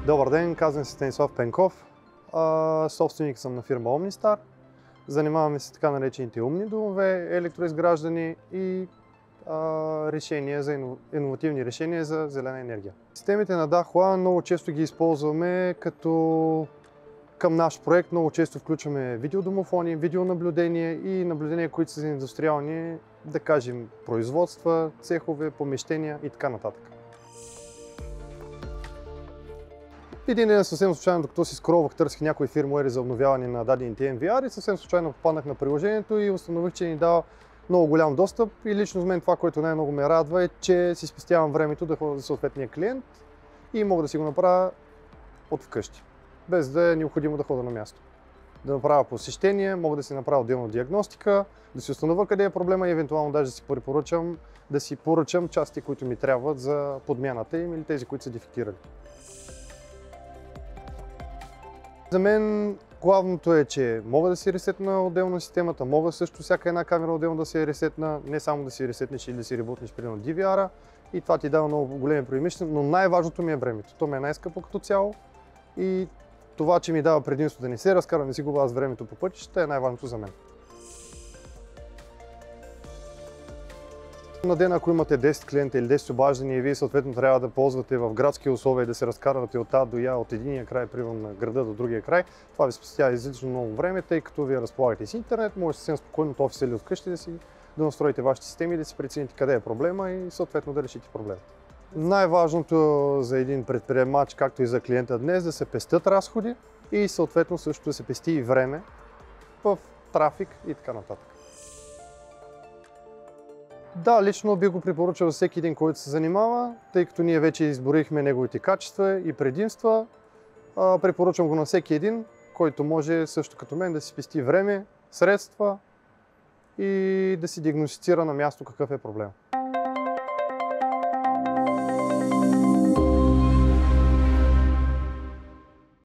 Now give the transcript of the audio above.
Добър ден, казвам се Станислав Пенков. Собственик съм на фирма OmniStar. Занимаваме се с така наречените умни домове, електроизграждане и иновативни решения за зелена енергия. Системите на Dahua много често ги използваме като към наш проект. Много често включваме видеодомофони, видеонаблюдение и наблюдения, които са индустриални, да кажем производства, цехове, помещения и така нататък. Един ден съвсем случайно, докато си скролвах, търсих някои фирмуери за обновяване на дадените MVR и съвсем случайно попаднах на приложението и установих, че ни дава много голям достъп и лично с мен това, което най-много ме радва е, че си спестявам времето да ходя за съответния клиент и мога да си го направя от вкъщи, без да е необходимо да ходя на място. Да направя посещение, мога да си направя отделна диагностика, да си установя къде е проблема и евентуално даже да си поръчам части, които ми трябват за подмяната им или тези, които са дефектирали. За мен главното е, че мога да си ресетна отделно системата, мога също всяка една камера отделно да си ресетна, не само да си ресетнеш или да си ребутнеш примерно DVR-а и това ти дава много големи преимущества, но най-важното ми е времето. То ми е най-скъпо като цяло и това, че ми дава предимство да не се разкарвам, не си губя аз времето по пътищата е най-важното за мен. На ден, ако имате 10 клиента или 10 обаждания и вие съответно трябва да ползвате в градски условия и да се разкарвате от А до Я, от единия край, примерно на града до другия край, това ви спестява излишно много време, тъй като вие разполагате с интернет, може съвсем спокойно от офиса или от къщи да настроите вашите системи и да си прецените къде е проблема и съответно да решите проблема. Най-важното за един предприемач, както и за клиента днес, да се пестят разходи и съответно също да се пести и време в трафик и така нататък. Да, лично би го препоръчал всеки един, който се занимава, тъй като ние вече изборихме неговите качества и предимства. Препоръчвам го на всеки един, който може също като мен да си спести време, средства и да си диагностицира на място какъв е проблем.